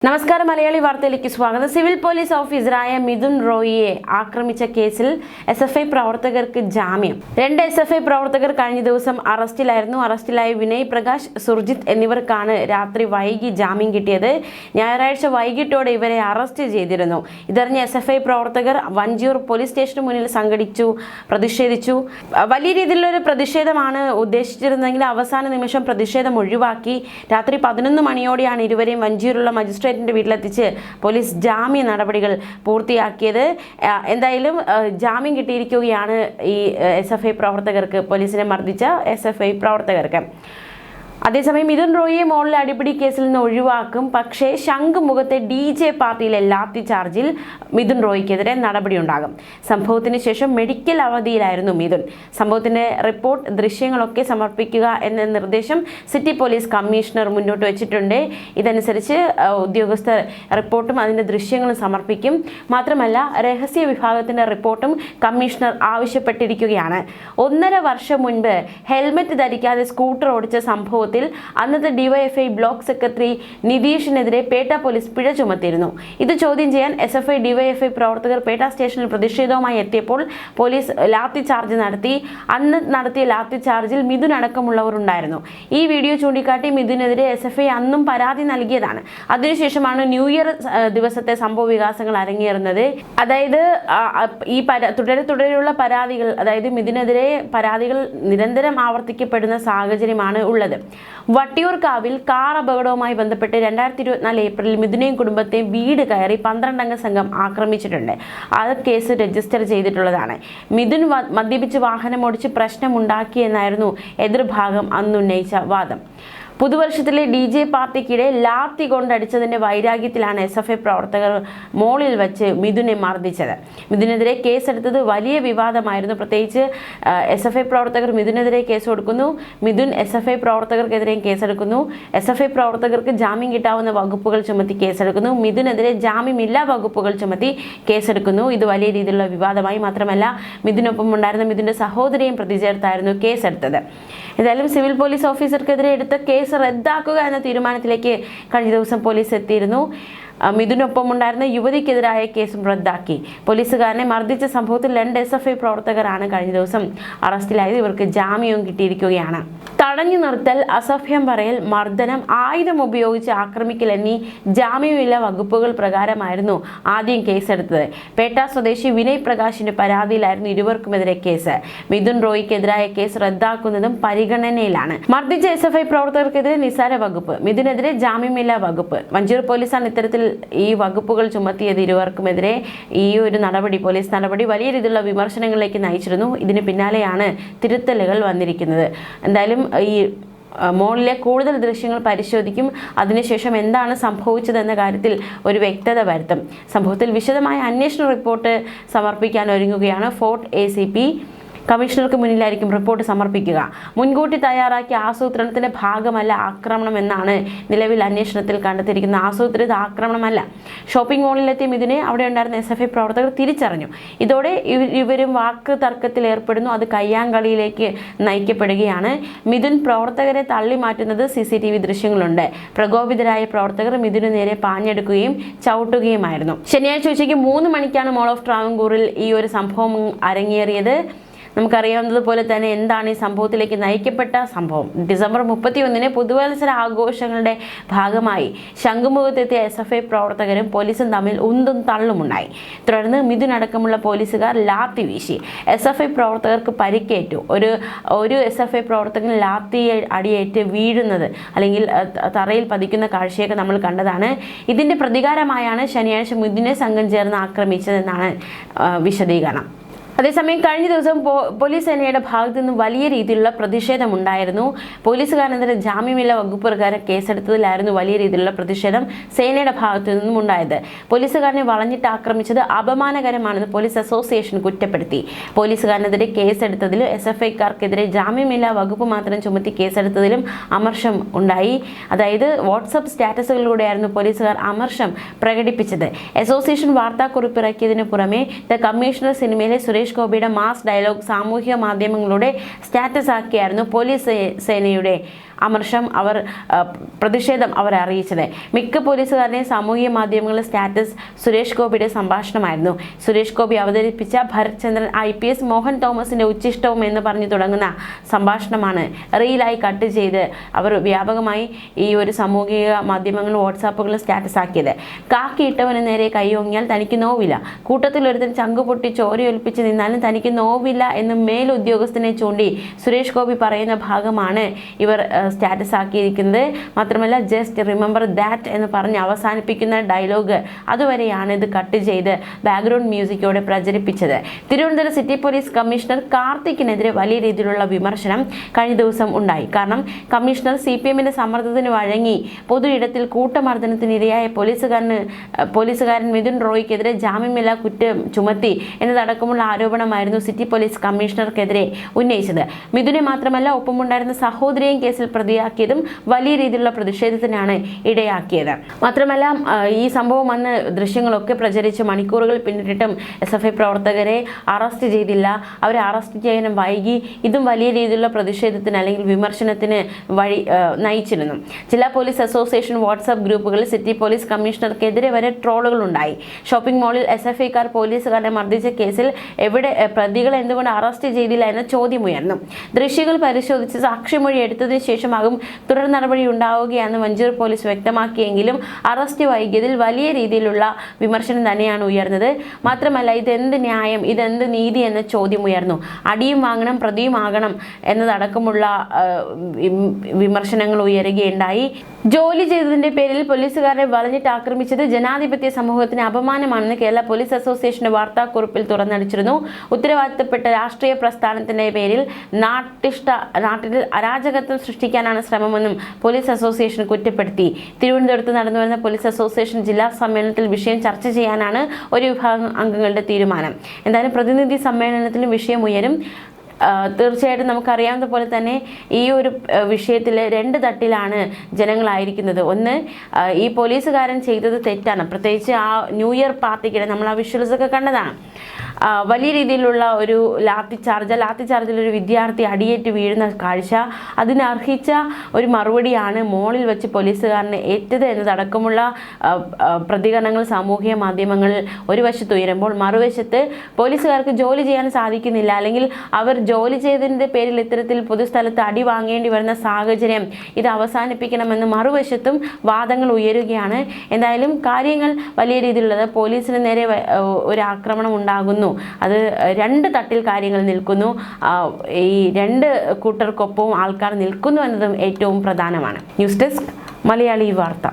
നമസ്കാരം മലയാളി വാർത്തയിലേക്ക് സ്വാഗതം. സിവിൽ പോലീസ് ഓഫീസറായ മിഥുൻ റോയിയെ ആക്രമിച്ച കേസിൽ എസ്എഫ്ഐ പ്രവർത്തകർക്ക് ജാമ്യം. 2 എസ്എഫ്ഐ പ്രവർത്തകർ കഴിഞ്ഞ ദിവസം അറസ്റ്റിലായിരുന്നു. അറസ്റ്റിലായ വിനയ് പ്രകാശ്, സുർജിത്ത് എന്നിവർക്കാണ് രാത്രി വൈകി ജാമ്യം കിട്ടിയത്. ഞായറാഴ്ച വൈകിട്ടോടെ ഇവരെ അറസ്റ്റ് ചെയ്തിരുന്നു. ഇതറിഞ്ഞ എസ്എഫ്ഐ പ്രവർത്തകർ വഞ്ചിയൂർ പോലീസ് സ്റ്റേഷന് മുന്നിൽ പ്രതിഷേധിച്ചു. വലിയ രീതിയിലുള്ള ഒരു പ്രതിഷേധമാണ് ഉദ്ദേശിച്ചിരുന്നെങ്കിൽ അവസാന നിമിഷം പ്രതിഷേധം ഒഴിവാക്കി. രാത്രി 11 മണിയോടെയാണ് ഇരുവരെയും വഞ്ചിയൂരുള്ള മജിസ്ട്രേറ്റ് വീട്ടിലെത്തിച്ച് പോലീസ് ജാമ്യ നടപടികൾ പൂർത്തിയാക്കിയത്. എന്തായാലും ജാമ്യം കിട്ടിയിരിക്കുകയാണ് ഈ എസ്എഫ്ഐ പ്രവർത്തകർക്ക്, പോലീസിനെ മർദ്ദിച്ച എസ്എഫ്ഐ പ്രവർത്തകർക്ക്. അതേസമയം മിഥുൻ റോയിയെ മോളിലെ അടിപിടി കേസിൽ നിന്ന് ഒഴിവാക്കും. പക്ഷേ ശംഖുമുഖത്തെ DJ പാർട്ടിയിലെ ലാത്തി ചാർജിൽ മിഥുൻ റോയിക്കെതിരെ നടപടിയുണ്ടാകും. സംഭവത്തിന് ശേഷം മെഡിക്കൽ അവധിയിലായിരുന്നു മിഥുൻ. സംഭവത്തിന്റെ റിപ്പോർട്ട്, ദൃശ്യങ്ങളൊക്കെ സമർപ്പിക്കുക എന്ന നിർദ്ദേശം സിറ്റി പോലീസ് കമ്മീഷണർ മുന്നോട്ട് വെച്ചിട്ടുണ്ട്. ഇതനുസരിച്ച് ഉദ്യോഗസ്ഥർ റിപ്പോർട്ടും അതിന്റെ ദൃശ്യങ്ങളും സമർപ്പിക്കും. മാത്രമല്ല രഹസ്യ വിഭാഗത്തിന്റെ റിപ്പോർട്ടും കമ്മീഷണർ ആവശ്യപ്പെട്ടിരിക്കുകയാണ്. 1.5 വർഷം മുൻപ് ഹെൽമെറ്റ് ധരിക്കാതെ സ്കൂട്ടർ ഓടിച്ച സംഭവത്തിൽ അന്നത്തെ ഡിവൈഎഫ്ഐ ബ്ലോക്ക് സെക്രട്ടറി നിതീഷിനെതിരെ പേട്ട പോലീസ് പിഴ ചുമത്തിയിരുന്നു. ഇത് ചോദ്യം ചെയ്യാൻ എസ്എഫ്ഐ ഡിവൈഎഫ്ഐ പ്രവർത്തകർ പേട്ട സ്റ്റേഷനിൽ പ്രതിഷേധവുമായി എത്തിയപ്പോൾ പോലീസ് ലാത്തി ചാർജ് നടത്തി. അന്ന് നടത്തിയ ലാത്തി ചാർജിൽ മിഥുൻ അടക്കമുള്ളവർ ഉണ്ടായിരുന്നു. ഈ വീഡിയോ ചൂണ്ടിക്കാട്ടി മിഥുനെതിരെ എസ്എഫ്ഐ അന്നും പരാതി നൽകിയതാണ്. അതിനുശേഷമാണ് ന്യൂ ഇയർ ദിവസത്തെ സംഭവ വികാസങ്ങൾ അരങ്ങേറുന്നത്. അതായത് ഈ തുടരെയുള്ള പരാതികൾ, അതായത് മിഥുനെതിരെ പരാതികൾ നിരന്തരം ആവർത്തിക്കപ്പെടുന്ന സാഹചര്യമാണ് ഉള്ളത്. വട്ടിയൂർക്കാവിൽ കാർ അപകടവുമായി ബന്ധപ്പെട്ട് 2024 ഏപ്രിലിൽ മിഥുനെയും കുടുംബത്തെയും വീട് കയറി 12 അംഗ സംഘം ആക്രമിച്ചിട്ടുണ്ട്. ആ കേസ് രജിസ്റ്റർ ചെയ്തിട്ടുള്ളതാണ്. മിഥുൻ മദ്യപിച്ച് വാഹനമോടിച്ച് പ്രശ്നമുണ്ടാക്കിയെന്നായിരുന്നു എതിർഭാഗം അന്നുന്നയിച്ച വാദം. പുതുവർഷത്തിലെ DJ പാർട്ടിക്കിടെ ലാത്തി കൊണ്ടടിച്ചതിന്റെ വൈരാഗ്യത്തിലാണ് എസ്എഫ്ഐ പ്രവർത്തകർ മോളിൽ വെച്ച് മിഥുനെ മർദ്ദിച്ചത്. മിഥുനെതിരെ കേസെടുത്തത് വലിയ വിവാദമായിരുന്നു. പ്രത്യേകിച്ച് എസ്എഫ്ഐ പ്രവർത്തകർ മിഥുനെതിരെ കേസ് കൊടുക്കുന്നു, മിഥുൻ എസ്എഫ്ഐ പ്രവർത്തകർക്കെതിരെയും കേസെടുക്കുന്നു. എസ്എഫ്ഐ പ്രവർത്തകർക്ക് ജാമ്യം കിട്ടാവുന്ന വകുപ്പുകൾ ചുമത്തി കേസെടുക്കുന്നു, മിഥുനെതിരെ ജാമ്യമില്ലാ വകുപ്പുകൾ ചുമത്തി കേസെടുക്കുന്നു. ഇത് വലിയ രീതിയിലുള്ള വിവാദമായി. മാത്രമല്ല മിഥുനൊപ്പം ഉണ്ടായിരുന്ന മിഥുന്റെ സഹോദരിയും പ്രതി ചേർത്തായിരുന്നു കേസെടുത്തത്. ഏതായാലും സിവിൽ പോലീസ് ഓഫീസർക്കെതിരെ എടുത്ത കേസ് റദ്ദാക്കുക എന്ന തീരുമാനത്തിലേക്ക് കഴിഞ്ഞ ദിവസം പോലീസ് എത്തിയിരുന്നു. മിഥുനൊപ്പം ഉണ്ടായിരുന്ന യുവതിക്കെതിരായ കേസും റദ്ദാക്കി. പോലീസുകാരനെ മർദ്ദിച്ച സംഭവത്തിൽ 2 എസ്എഫ്ഐ പ്രവർത്തകരാണ് കഴിഞ്ഞ ദിവസം അറസ്റ്റിലായത്. ഇവർക്ക് ജാമ്യവും കിട്ടിയിരിക്കുകയാണ്. തടഞ്ഞു നിർത്തൽ, അസഭ്യം പറയൽ, മർദ്ദനം, ആയുധം ഉപയോഗിച്ച് ആക്രമിക്കൽ എന്നീ ജാമ്യമില്ല വകുപ്പുകൾ പ്രകാരമായിരുന്നു ആദ്യം കേസെടുത്തത്. പേട്ട സ്വദേശി വിനയ് പ്രകാശിന്റെ പരാതിയിലായിരുന്നു ഇരുവർക്കുമെതിരെ കേസ്. മിഥുൻ റോയിക്കെതിരായ കേസ് റദ്ദാക്കുന്നതും പരിഗണനയിലാണ്. മർദ്ദിച്ച എസ്എഫ്ഐ പ്രവർത്തകർക്കെതിരെ നിസ്സാര വകുപ്പ്, മിഥുനെതിരെ ജാമ്യമില്ലാ വകുപ്പ്. വഞ്ചിയൂർ പോലീസാണ് ഇത്തരത്തിൽ ഈ വകുപ്പുകൾ ചുമത്തിയത്. ഇരുവർക്കുമെതിരെ ഈ ഒരു പോലീസ് നടപടി വലിയ രീതിയിലുള്ള വിമർശനങ്ങളിലേക്ക് നയിച്ചിരുന്നു. ഇതിന് പിന്നാലെയാണ് തിരുത്തലുകൾ വന്നിരിക്കുന്നത്. എന്തായാലും ഈ മോളിലെ കൂടുതൽ ദൃശ്യങ്ങൾ പരിശോധിക്കും. അതിനുശേഷം എന്താണ് സംഭവിച്ചതെന്ന കാര്യത്തിൽ ഒരു വ്യക്തത വരുത്തും. സംഭവത്തിൽ വിശദമായ അന്വേഷണ റിപ്പോർട്ട് സമർപ്പിക്കാൻ ഒരുങ്ങുകയാണ് ഫോർട്ട് ACP. കമ്മീഷണർക്ക് മുന്നിലായിരിക്കും റിപ്പോർട്ട് സമർപ്പിക്കുക. മുൻകൂട്ടി തയ്യാറാക്കിയ ആസൂത്രണത്തിന്റെ ഭാഗമല്ല ആക്രമണം എന്നാണ് നിലവിൽ അന്വേഷണത്തിൽ കണ്ടെത്തിയിരിക്കുന്ന. ആസൂത്രിത ആക്രമണമല്ല. ഷോപ്പിംഗ് മോളിലെത്തിയ മിഥുനെ അവിടെ ഉണ്ടായിരുന്ന എസ്എഫ്ഐ പ്രവർത്തകർ തിരിച്ചറിഞ്ഞു. ഇതോടെ ഇവരും വാക്ക് തർക്കത്തിൽ ഏർപ്പെടുന്നു. അത് കയ്യാങ്കളിയിലേക്ക് നയിക്കപ്പെടുകയാണ്. മിഥുൻ പ്രവർത്തകരെ തള്ളി മാറ്റുന്നത് CCTV ദൃശ്യങ്ങളുണ്ട്. പ്രകോപിതരായ പ്രവർത്തകർ മിഥുന് നേരെ പാഞ്ഞെടുക്കുകയും ചവിട്ടുകയുമായിരുന്നു. ശനിയാഴ്ച ഉച്ചയ്ക്ക് 3 മണിക്കാണ് മോൾ ഓഫ് ട്രാവൻകൂറിൽ ഈ ഒരു സംഭവം അരങ്ങേറിയത്. നമുക്കറിയാവുന്നതുപോലെ തന്നെ എന്താണ് ഈ സംഭവത്തിലേക്ക് നയിക്കപ്പെട്ട സംഭവം. ഡിസംബർ 31-ന് പുതുവത്സര ആഘോഷങ്ങളുടെ ഭാഗമായി ശംഖുമുഖത്തെത്തിയ എസ്എഫ്ഐ പ്രവർത്തകരും പോലീസും തമ്മിൽ ഉന്തും തള്ളുമുണ്ടായി. തുടർന്ന് മിഥുൻ അടക്കമുള്ള പോലീസുകാർ ലാത്തി വീശി. എസ്എഫ്ഐ പ്രവർത്തകർക്ക് പരിക്കേറ്റു. ഒരു എസ്എഫ്ഐ പ്രവർത്തകൻ ലാത്തി അടിയേറ്റ് വീഴുന്നത് അല്ലെങ്കിൽ തറയിൽ പതിക്കുന്ന കാഴ്ചയൊക്കെ നമ്മൾ കണ്ടതാണ്. ഇതിന്റെ പ്രതികാരമായാണ് ശനിയാഴ്ച മിഥുനെ സംഘം ചേർന്ന് ആക്രമിച്ചതെന്നാണ് വിശദീകരണം. അതേസമയം കഴിഞ്ഞ ദിവസം പോലീസ് സേനയുടെ ഭാഗത്തു നിന്നും വലിയ രീതിയിലുള്ള പ്രതിഷേധമുണ്ടായിരുന്നു. പോലീസുകാരനെതിരെ ജാമ്യമില്ല വകുപ്പ് പ്രകാരം കേസെടുത്തതിലായിരുന്നു വലിയ രീതിയിലുള്ള പ്രതിഷേധം സേനയുടെ ഭാഗത്തു നിന്നും ഉണ്ടായത്. പോലീസുകാരനെ വളഞ്ഞിട്ട് ആക്രമിച്ചത് അപമാനകരമാണെന്ന് പോലീസ് അസോസിയേഷൻ കുറ്റപ്പെടുത്തി. പോലീസുകാരനെതിരെ കേസെടുത്തതിലും SFIക്കാർക്കെതിരെ ജാമ്യമില്ല വകുപ്പ് മാത്രം ചുമത്തി കേസെടുത്തതിലും അമർഷം ഉണ്ടായി. അതായത് വാട്സപ്പ് സ്റ്റാറ്റസുകളിലൂടെയായിരുന്നു പോലീസുകാർ അമർഷം പ്രകടിപ്പിച്ചത്. അസോസിയേഷൻ വാർത്താക്കുറിപ്പ് ഇറക്കിയതിനു പുറമെ ദ കമ്മീഷണർ സിനിമയിലെ സുരേഷ് ഗോപിയുടെ മാസ് ഡയലോഗ് സാമൂഹിക മാധ്യമങ്ങളുടെ സ്റ്റാറ്റസ് ആക്കിയായിരുന്നു പോലീസ് സേനയുടെ പ്രതിഷേധം അവർ അറിയിച്ചത്. മിക്ക പോലീസുകാരുടെയും സാമൂഹിക മാധ്യമങ്ങളിലെ സ്റ്റാറ്റസ് സുരേഷ് ഗോപിയുടെ സംഭാഷണമായിരുന്നു. സുരേഷ് ഗോപി അവതരിപ്പിച്ച ഭരത് ചന്ദ്രൻ IPS മോഹൻ തോമസിന്റെ ഉച്ചിഷ്ടവും എന്ന് പറഞ്ഞു തുടങ്ങുന്ന സംഭാഷണമാണ് റീലായി കട്ട് ചെയ്ത് അവർ വ്യാപകമായി ഈ ഒരു സാമൂഹിക മാധ്യമങ്ങളും വാട്സാപ്പുകളും സ്റ്റാറ്റസ് ആക്കിയത്. കാക്കിയിട്ടവന് നേരെ കൈയോങ്ങിയാൽ തനിക്ക് നോവില്ല, കൂട്ടത്തിൽ ഒരുത്തൻ ചങ്കുപൊട്ടി ചോരയൊലിപ്പിച്ച് നിന്നാലും തനിക്ക് നോവില്ല എന്ന് മേലുദ്യോഗസ്ഥനെ ചൂണ്ടി സുരേഷ് ഗോപി പറയുന്ന ഭാഗമാണ് ഇവർ സ്റ്റാറ്റസ് ആക്കിയിരിക്കുന്നത്. മാത്രമല്ല ജസ്റ്റ് റിമെമ്പർ ദാറ്റ് എന്ന് പറഞ്ഞ് അവസാനിപ്പിക്കുന്ന ഡയലോഗ് അതുവരെയാണ് ഇത് കട്ട് ചെയ്ത് ബാക്ക്ഗ്രൗണ്ട് മ്യൂസിക്കോടെ പ്രചരിപ്പിച്ചത്. തിരുവനന്തപുരം സിറ്റി പോലീസ് കമ്മീഷണർ കാർത്തിക്കിനെതിരെ വലിയ രീതിയിലുള്ള വിമർശനം കഴിഞ്ഞ ദിവസം ഉണ്ടായി. കാരണം കമ്മീഷണർ CPMന്റെ സമ്മർദ്ദത്തിന് വഴങ്ങി പൊതു ഇടത്തിൽ കൂട്ടമർദ്ദനത്തിനിരയായ പോലീസുകാരൻ മിഥുൻ റോയിക്കെതിരെ ജാമ്യമില്ലാ കുറ്റം ചുമത്തി എന്നതടക്കമുള്ള ആരോപണമായിരുന്നു സിറ്റി പോലീസ് കമ്മീഷണർക്കെതിരെ ഉന്നയിച്ചത്. മിഥുനെ മാത്രമല്ല ഒപ്പമുണ്ടായിരുന്ന സഹോദരിയെയും കേസിൽ പ്രതിയാക്കിയതും വലിയ രീതിയിലുള്ള പ്രതിഷേധത്തിനാണ് ഇടയാക്കിയത്. മാത്രമല്ല ഈ സംഭവം വന്ന് ദൃശ്യങ്ങളൊക്കെ പ്രചരിച്ച് മണിക്കൂറുകൾ പിന്നിട്ടിട്ടും SFI പ്രവർത്തകരെ അറസ്റ്റ് ചെയ്തില്ല, അവരെ അറസ്റ്റ് ചെയ്യാനും വൈകി. ഇതും വലിയ രീതിയിലുള്ള പ്രതിഷേധത്തിന് അല്ലെങ്കിൽ വിമർശനത്തിന് നയിച്ചിരുന്നു. ജില്ലാ പോലീസ് അസോസിയേഷൻ വാട്സാപ്പ് ഗ്രൂപ്പുകളിൽ സിറ്റി പോലീസ് കമ്മീഷണർക്കെതിരെ വരെ ട്രോളുകൾ ഉണ്ടായി. ഷോപ്പിംഗ് മാളിൽ SFIക്കാർ പോലീസുകാരെ മർദ്ദിച്ച കേസിൽ പ്രതികളെ എന്തുകൊണ്ട് അറസ്റ്റ് ചെയ്തില്ല എന്ന ചോദ്യമുയർന്നു. ദൃശ്യങ്ങൾ പരിശോധിച്ച് സാക്ഷിമൊഴി എടുത്തതിന് ശേഷമാകും തുടർ നടപടി ഉണ്ടാവുകയെന്ന് മഞ്ചൂർ പോലീസ് വ്യക്തമാക്കിയെങ്കിലും അറസ്റ്റ് വൈകിയതിൽ വലിയ രീതിയിലുള്ള വിമർശനം തന്നെയാണ് ഉയർന്നത്. മാത്രമല്ല ഇതെന്ത് ന്യായം, ഇതെന്ത് നീതി എന്ന ചോദ്യം ഉയർന്നു. അടിയും വാങ്ങണം പ്രതിയും ആകണം എന്നതടക്കമുള്ള വിമർശനങ്ങൾ ഉയരുകയുണ്ടായി. ജോലി ചെയ്തതിന്റെ പേരിൽ പോലീസുകാരെ വളഞ്ഞിട്ട് ആക്രമിച്ചത് ജനാധിപത്യ സമൂഹത്തിന് അപമാനമാണെന്ന് കേരള പോലീസ് അസോസിയേഷന്റെ വാർത്താക്കുറിപ്പിൽ തുറന്നടിച്ചിരുന്നു. ഉത്തരവാദിത്തപ്പെട്ട രാഷ്ട്രീയ പ്രസ്ഥാനത്തിന്റെ പേരിൽ നാട്ടിൽ അരാജകത്വം സൃഷ്ടിക്കാനാണ് ശ്രമമെന്നും പോലീസ് അസോസിയേഷൻ കുറ്റപ്പെടുത്തി. തിരുവനന്തപുരത്ത് നടന്നുവരുന്ന പോലീസ് അസോസിയേഷൻ ജില്ലാ സമ്മേളനത്തിൽ വിഷയം ചർച്ച ചെയ്യാനാണ് ഒരു വിഭാഗം അംഗങ്ങളുടെ തീരുമാനം. എന്തായാലും പ്രതിനിധി സമ്മേളനത്തിലും വിഷയം ഉയരും. തീർച്ചയായിട്ടും നമുക്കറിയാവുന്ന പോലെ തന്നെ ഈ ഒരു വിഷയത്തിൽ രണ്ട് തട്ടിലാണ് ജനങ്ങളായിരിക്കുന്നത്. ഒന്ന്, ഈ പോലീസുകാരൻ ചെയ്തത് തെറ്റാണ്. പ്രത്യേകിച്ച് ആ ന്യൂ ഇയർ പാർട്ടിക്കിടെ നമ്മൾ ആ വിഷ്വൽസ് ഒക്കെ കണ്ടതാണ്. വലിയ രീതിയിലുള്ള ഒരു ലാത്തിച്ചാർജിൽ ഒരു വിദ്യാർത്ഥി അടിയേറ്റ് വീഴുന്ന കാഴ്ച, അതിനർഹിച്ച ഒരു മറുപടിയാണ് മോളിൽ വെച്ച് പോലീസുകാരനെ ഏറ്റത് എന്നതടക്കമുള്ള പ്രതികരണങ്ങൾ സാമൂഹിക മാധ്യമങ്ങളിൽ ഒരു വശത്ത് ഉയരുമ്പോൾ മറുവശത്ത് പോലീസുകാർക്ക് ജോലി ചെയ്യാൻ സാധിക്കുന്നില്ല, അല്ലെങ്കിൽ അവർ ജോലി ചെയ്തതിൻ്റെ പേരിൽ ഇത്തരത്തിൽ പൊതുസ്ഥലത്ത് അടി വാങ്ങേണ്ടി വരുന്ന സാഹചര്യം ഇത് അവസാനിപ്പിക്കണമെന്ന് മറുവശത്തും വാദങ്ങൾ ഉയരുകയാണ്. എന്തായാലും കാര്യങ്ങൾ വലിയ രീതിയിലുള്ളത്. പോലീസിന് നേരെ ഒരു ആക്രമണം ഉണ്ടാകുന്നു, അത് രണ്ട് തട്ടിൽ കാര്യങ്ങൾ നിൽക്കുന്നു. ഈ രണ്ട് കൂട്ടർക്കൊപ്പവും ആൾക്കാർ നിൽക്കുന്നു എന്നതും ഏറ്റവും പ്രധാനമാണ്. ന്യൂസ് ഡെസ്ക് മലയാളി വാർത്ത.